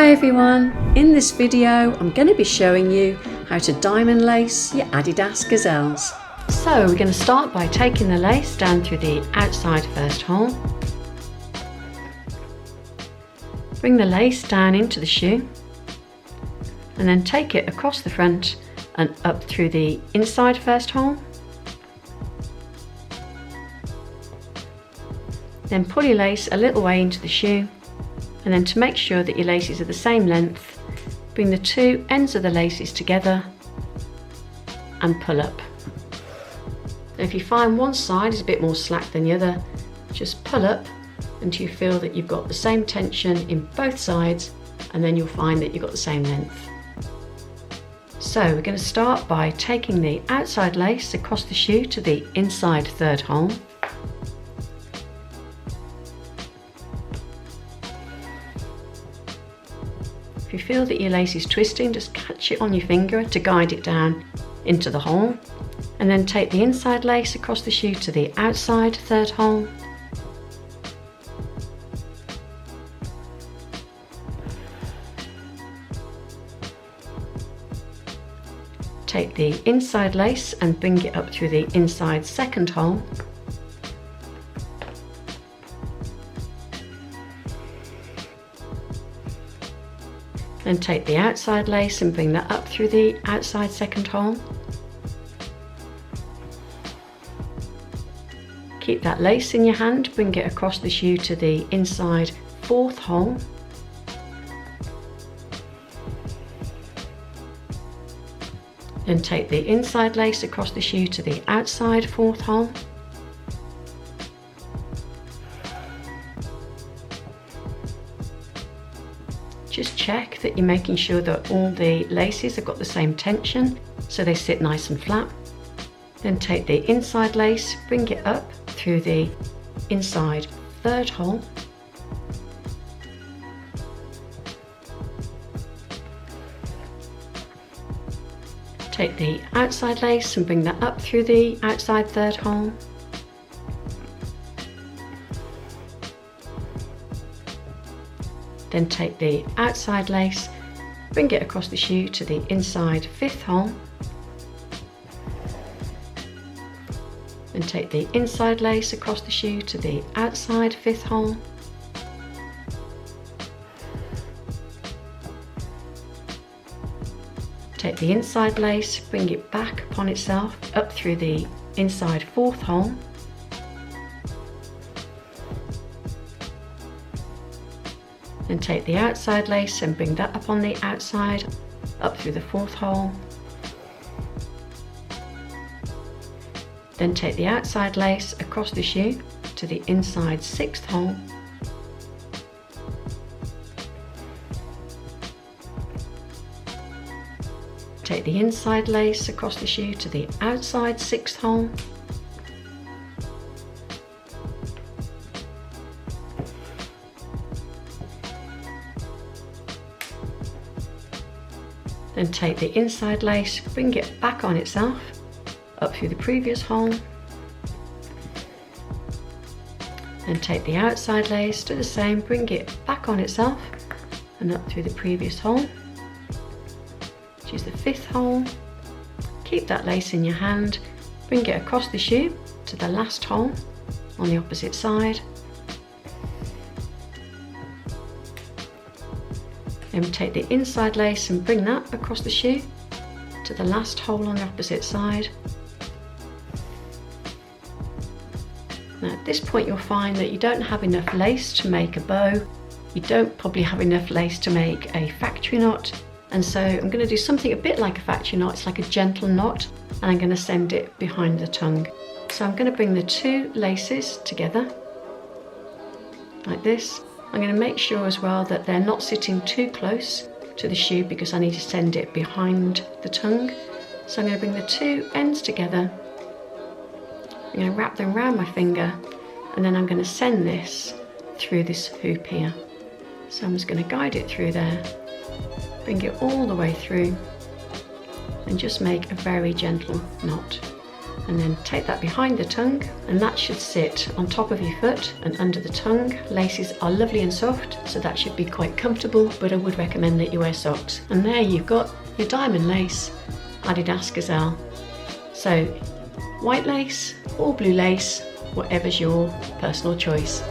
Hi everyone, in this video I'm going to be showing you how to diamond lace your Adidas Gazelles. So we're going to start by taking the lace down through the outside first hole. Bring the lace down into the shoe and then take it across the front and up through the inside first hole. Then pull your lace a little way into the shoe, and then to make sure that your laces are the same length, bring the two ends of the laces together and pull up. If you find one side is a bit more slack than the other, just pull up until you feel that you've got the same tension in both sides, and then you'll find that you've got the same length. So we're going to start by taking the outside lace across the shoe to the inside third hole. If you feel that your lace is twisting, just catch it on your finger to guide it down into the hole, and then take the inside lace across the shoe to the outside third hole. Take the inside lace and bring it up through the inside second hole. Then take the outside lace and bring that up through the outside second hole. Keep that lace in your hand, bring it across the shoe to the inside fourth hole. Then take the inside lace across the shoe to the outside fourth hole. Just check that you're making sure that all the laces have got the same tension so they sit nice and flat. Then take the inside lace, bring it up through the inside third hole. Take the outside lace and bring that up through the outside third hole. Then take the outside lace, bring it across the shoe to the inside fifth hole. Then take the inside lace across the shoe to the outside fifth hole. Take the inside lace, bring it back upon itself up through the inside fourth hole. Then take the outside lace and bring that up on the outside, up through the fourth hole. Then take the outside lace across the shoe to the inside sixth hole. Take the inside lace across the shoe to the outside sixth hole. Then take the inside lace, bring it back on itself, up through the previous hole. Then take the outside lace, do the same, bring it back on itself and up through the previous hole. Choose the fifth hole, keep that lace in your hand, bring it across the shoe to the last hole on the opposite side. Then take the inside lace and bring that across the shoe to the last hole on the opposite side. Now at this point you'll find that you don't have enough lace to make a bow. You don't probably have enough lace to make a factory knot. And so I'm going to do something a bit like a factory knot. It's like a gentle knot, and I'm going to send it behind the tongue. So I'm going to bring the two laces together like this. I'm going to make sure as well that they're not sitting too close to the shoe because I need to send it behind the tongue. So I'm going to bring the two ends together. I'm going to wrap them around my finger, and then I'm going to send this through this hoop here. So I'm just going to guide it through there, bring it all the way through, and just make a very gentle knot. and then take that behind the tongue, and that should sit on top of your foot and under the tongue. Laces are lovely and soft, so that should be quite comfortable, but I would recommend that you wear socks. And there you've got your diamond lace Adidas Gazelle. So white lace or blue lace, whatever's your personal choice.